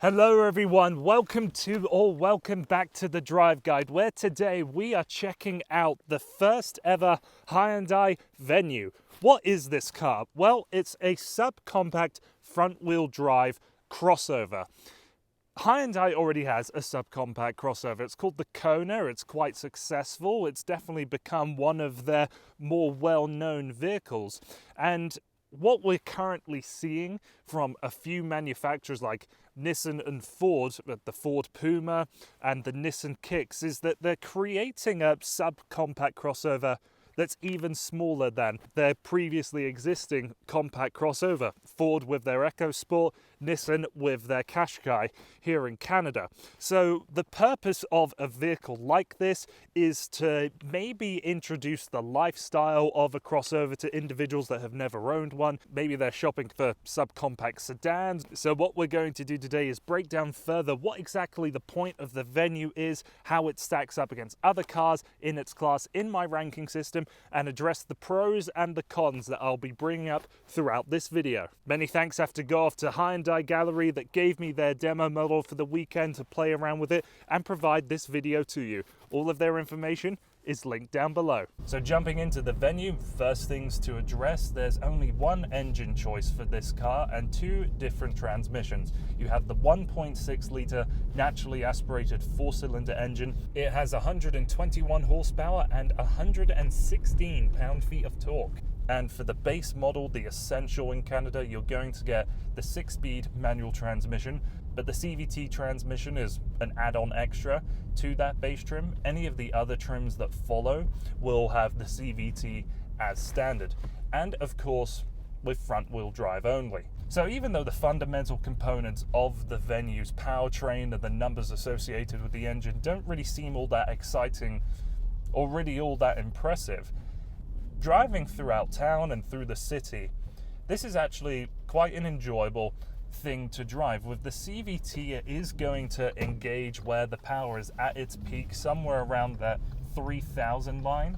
Hello everyone, welcome back to the Drive Guide, where today we are checking out the first ever Hyundai Venue. What is this car? Well, it's a subcompact front-wheel drive crossover. Hyundai already has a subcompact crossover. It's called the Kona. It's quite successful. It's definitely become one of their more well-known vehicles. And what we're currently seeing from a few manufacturers like Nissan and Ford, the Ford Puma and the Nissan Kicks, is that they're creating a subcompact crossover that's even smaller than their previously existing compact crossover. Ford with their EcoSport, Nissan with their Qashqai here in Canada. So the purpose of a vehicle like this is to maybe introduce the lifestyle of a crossover to individuals that have never owned one. Maybe they're shopping for subcompact sedans. So what we're going to do today is break down further what exactly the point of the Venue is, how it stacks up against other cars in its class in my ranking system, and address the pros and the cons that I'll be bringing up throughout this video. Many thanks have to go off to Hyundai Gallery that gave me their demo model for the weekend to play around with it and provide this video to you. All of their information is linked down below. So jumping into the Venue, first things to address, there's only one engine choice for this car and two different transmissions. You have the 1.6 litre naturally aspirated 4-cylinder engine. It has 121 horsepower and 116 pound-feet of torque. And for the base model, the Essential in Canada, you're going to get the 6-speed manual transmission, but the CVT transmission is an add-on extra to that base trim. Any of the other trims that follow will have the CVT as standard, and of course with front-wheel drive only. So even though the fundamental components of the Venue's powertrain and the numbers associated with the engine don't really seem all that exciting or really all that impressive, driving throughout town and through the city, this is actually quite an enjoyable thing to drive. With the CVT, it is going to engage where the power is at its peak, somewhere around that 3,000 line.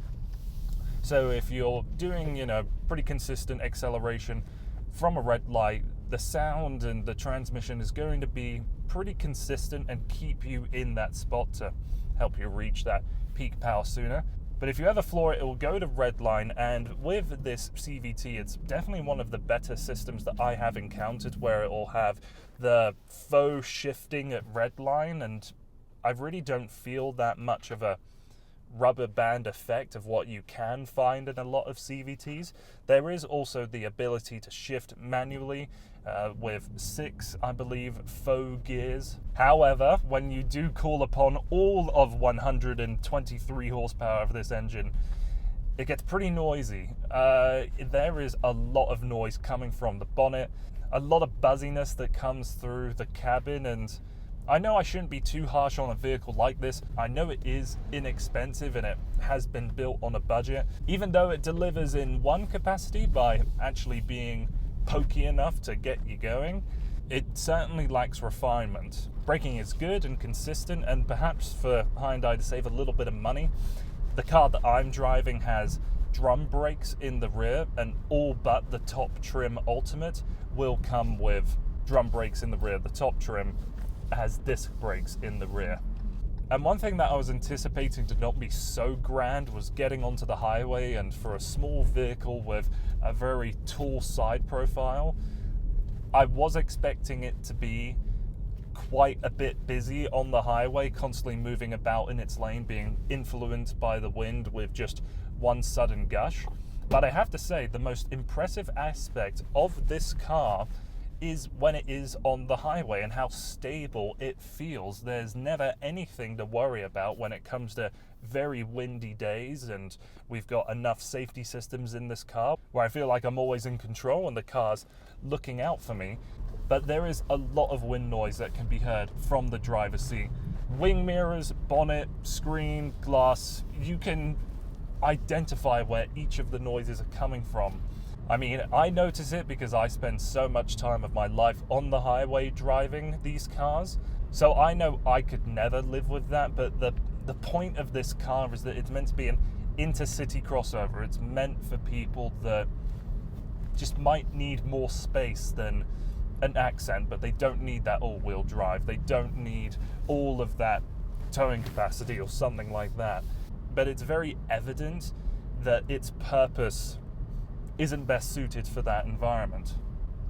So if you're doing, pretty consistent acceleration from a red light, the sound and the transmission is going to be pretty consistent and keep you in that spot to help you reach that peak power sooner. But if you ever floor it will go to redline, and with this CVT, it's definitely one of the better systems that I have encountered where it will have the faux shifting at redline, and I really don't feel that much of a rubber band effect of what you can find in a lot of CVTs. There is also the ability to shift manually with 6, I believe, faux gears. However, when you do call upon all of 123 horsepower of this engine, it gets pretty noisy. There is a lot of noise coming from the bonnet, a lot of buzziness that comes through the cabin, and I know I shouldn't be too harsh on a vehicle like this. I know it is inexpensive and it has been built on a budget. Even though it delivers in one capacity by actually being pokey enough to get you going, it certainly lacks refinement. Braking is good and consistent, and perhaps for Hyundai to save a little bit of money, the car that I'm driving has drum brakes in the rear, and all but the top trim Ultimate will come with drum brakes in the rear. The top trim has disc brakes in the rear. And one thing that I was anticipating to not be so grand was getting onto the highway, and for a small vehicle with a very tall side profile, I was expecting it to be quite a bit busy on the highway, constantly moving about in its lane, being influenced by the wind with just one sudden gush. But I have to say, the most impressive aspect of this car is when it is on the highway and how stable it feels. There's never anything to worry about when it comes to very windy days, and we've got enough safety systems in this car where I feel like I'm always in control and the car's looking out for me. But there is a lot of wind noise that can be heard from the driver's seat. Wing mirrors, bonnet, screen, glass, you can identify where each of the noises are coming from. I mean, I notice it because I spend so much time of my life on the highway driving these cars. So I know I could never live with that, but the point of this car is that it's meant to be an intercity crossover. It's meant for people that just might need more space than an accent, but they don't need that all-wheel drive. They don't need all of that towing capacity or something like that. But it's very evident that its purpose isn't best suited for that environment.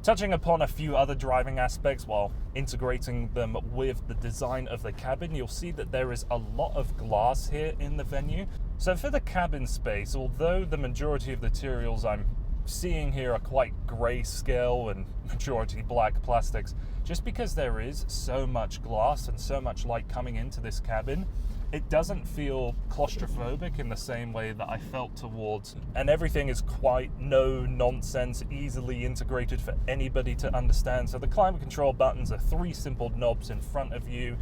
Touching upon a few other driving aspects while integrating them with the design of the cabin, you'll see that there is a lot of glass here in the Venue. So for the cabin space, although the majority of the materials I'm seeing here are quite grayscale and majority black plastics, just because there is so much glass and so much light coming into this cabin, it doesn't feel claustrophobic in the same way that I felt towards, and everything is quite no nonsense, easily integrated for anybody to understand. So the climate control buttons are 3 simple knobs in front of you.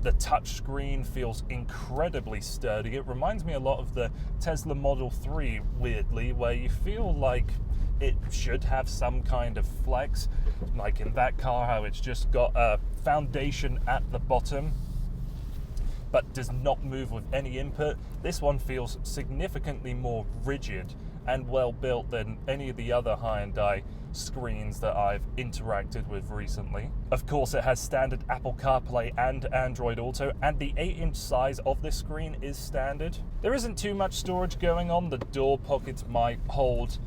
The touch screen feels incredibly sturdy. It reminds me a lot of the Tesla Model 3, weirdly, where you feel like it should have some kind of flex, like in that car, how it's just got a foundation at the bottom but does not move with any input. This one feels significantly more rigid and well built than any of the other Hyundai screens that I've interacted with recently. Of course, it has standard Apple CarPlay and Android Auto, and the 8-inch size of this screen is standard. There isn't too much storage going on. The door pockets might hold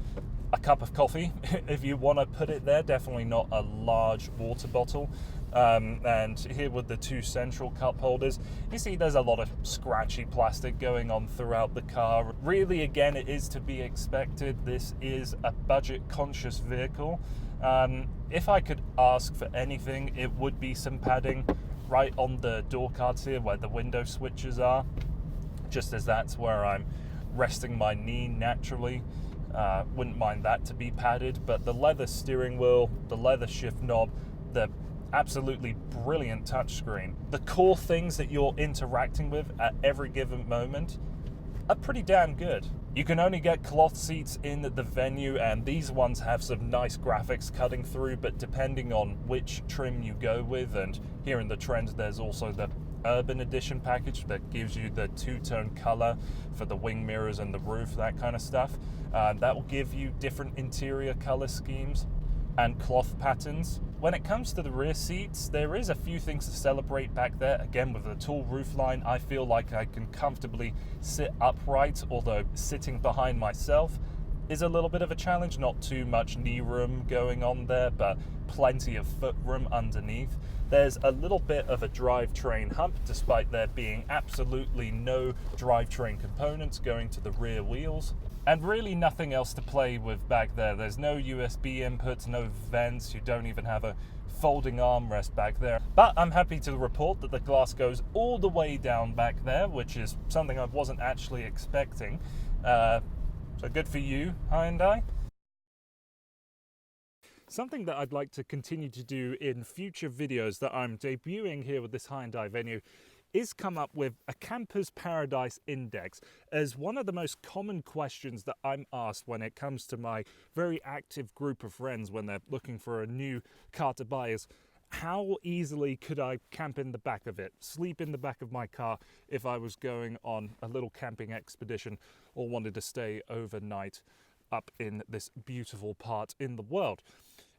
a cup of coffee if you want to put it there, definitely not a large water bottle. And here with the 2 central cup holders, you see there's a lot of scratchy plastic going on throughout the car. Really, again, it is to be expected. This is a budget-conscious vehicle. If I could ask for anything, it would be some padding right on the door cards here where the window switches are, just as that's where I'm resting my knee naturally. Wouldn't mind that to be padded, but the leather steering wheel, the leather shift knob, the absolutely brilliant touchscreen, the core things that you're interacting with at every given moment are pretty damn good. You can only get cloth seats in the Venue, and these ones have some nice graphics cutting through, but depending on which trim you go with, and here in the trend there's also the Urban Edition package that gives you the 2-tone color for the wing mirrors and the roof, that kind of stuff. That will give you different interior color schemes and cloth patterns. When it comes to the rear seats, there is a few things to celebrate back there. Again, with the tall roofline, I feel like I can comfortably sit upright, although sitting behind myself is a little bit of a challenge. Not too much knee room going on there, but plenty of foot room underneath. There's a little bit of a drivetrain hump, despite there being absolutely no drivetrain components going to the rear wheels. And really nothing else to play with back there. There's no USB inputs, no vents, you don't even have a folding armrest back there. But I'm happy to report that the glass goes all the way down back there, which is something I wasn't actually expecting. So good for you, Hyundai. Something that I'd like to continue to do in future videos that I'm debuting here with this Hyundai Venue is come up with a camper's paradise index as one of the most common questions that I'm asked when it comes to my very active group of friends when they're looking for a new car to buy is, how easily could I camp in the back of it, sleep in the back of my car if I was going on a little camping expedition or wanted to stay overnight up in this beautiful part in the world.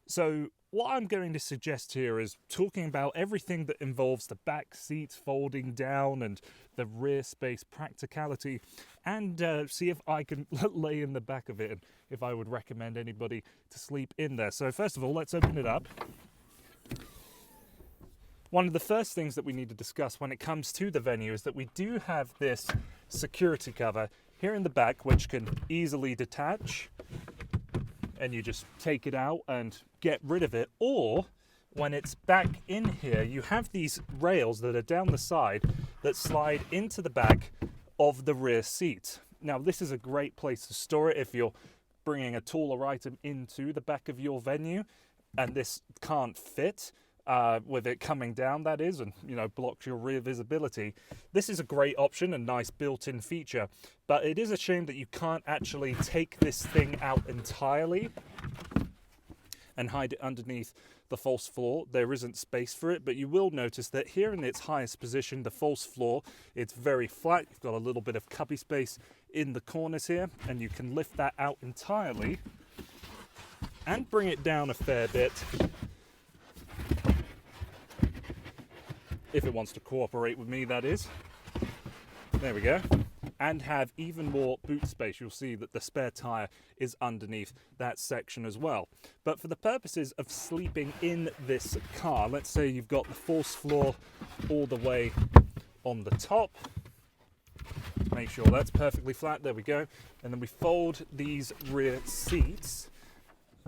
So what I'm going to suggest here is talking about everything that involves the back seats folding down and the rear space practicality, and see if I can lay in the back of it and if I would recommend anybody to sleep in there. So first of all, let's open it up. One of the first things that we need to discuss when it comes to the Venue is that we do have this security cover here in the back, which can easily detach, and you just take it out and get rid of it. Or when it's back in here, you have these rails that are down the side that slide into the back of the rear seat. Now, this is a great place to store it if you're bringing a taller item into the back of your Venue and this can't fit, with it coming down, that is, and blocks your rear visibility. This is a great option, a nice built-in feature, but it is a shame that you can't actually take this thing out entirely and hide it underneath the false floor. There isn't space for it, but you will notice that here in its highest position, the false floor, it's very flat. You've got a little bit of cubby space in the corners here, and you can lift that out entirely and bring it down a fair bit if it wants to cooperate with me, that is. There we go. And have even more boot space. You'll see that the spare tire is underneath that section as well. But for the purposes of sleeping in this car, let's say you've got the false floor all the way on the top. Make sure that's perfectly flat. There we go. And then we fold these rear seats.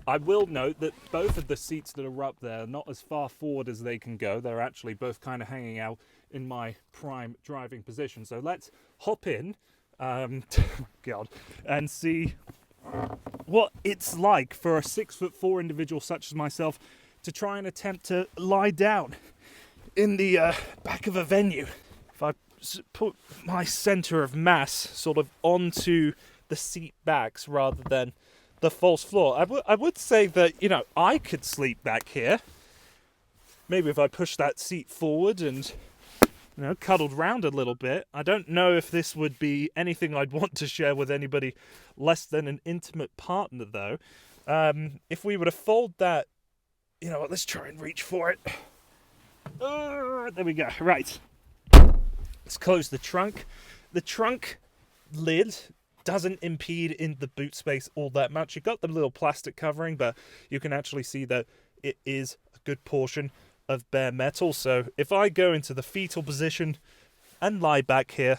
I will note that both of the seats that are up there are not as far forward as they can go. They're actually both kind of hanging out in my prime driving position. So let's hop in, God, and see what it's like for a 6'4" individual such as myself to try and attempt to lie down in the back of a venue. If I put my center of mass sort of onto the seat backs rather than the false floor, I would say that, you know, I could sleep back here. Maybe if I push that seat forward and, you know, cuddled round a little bit. I don't know if this would be anything I'd want to share with anybody less than an intimate partner, though. If we were to fold that, you know what, let's try and reach for it. There we go. Right. Let's close the trunk. The trunk lid doesn't impede in the boot space all that much. You've got the little plastic covering, but you can actually see that it is a good portion of bare metal. So if I go into the fetal position and lie back here,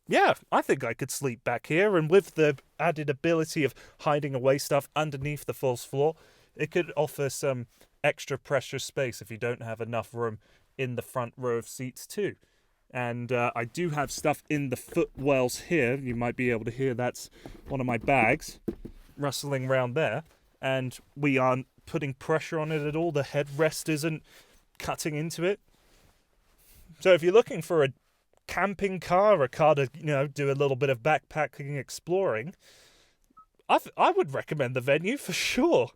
yeah, I think I could sleep back here. And with the added ability of hiding away stuff underneath the false floor, it could offer some extra precious space if you don't have enough room in the front row of seats too. And I do have stuff in the footwells here. You might be able to hear that's one of my bags rustling around there. And we aren't putting pressure on it at all. The headrest isn't cutting into it. So if you're looking for a camping car, a car to, you know, do a little bit of backpacking exploring, I would recommend the Venue for sure.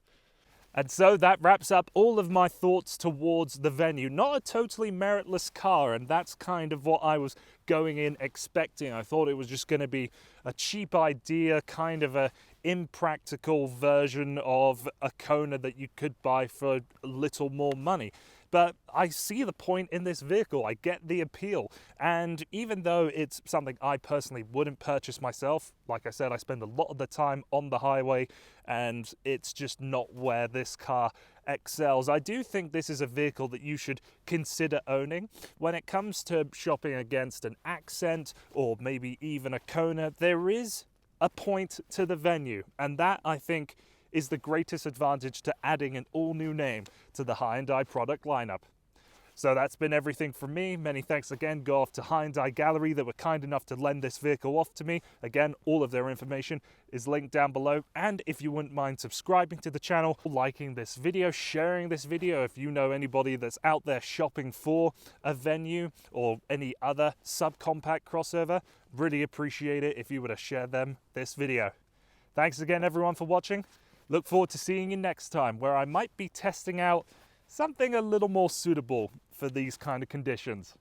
And so that wraps up all of my thoughts towards the Venue. Not a totally meritless car, and that's kind of what I was going in expecting. I thought it was just going to be a cheap idea, kind of a impractical version of a Kona that you could buy for a little more money. But I see the point in this vehicle. I get the appeal. And even though it's something I personally wouldn't purchase myself, like I said, I spend a lot of the time on the highway and it's just not where this car excels. I do think this is a vehicle that you should consider owning. When it comes to shopping against an Accent or maybe even a Kona, there is a point to the Venue. And that, I think, is the greatest advantage to adding an all-new name to the Hyundai product lineup. So that's been everything from me. Many thanks again go off to Hyundai Gallery that were kind enough to lend this vehicle off to me. Again, all of their information is linked down below. And if you wouldn't mind subscribing to the channel, liking this video, sharing this video if you know anybody that's out there shopping for a Venue or any other subcompact crossover, really appreciate it if you were to share them this video. Thanks again everyone for watching. Look forward to seeing you next time, where I might be testing out something a little more suitable for these kind of conditions.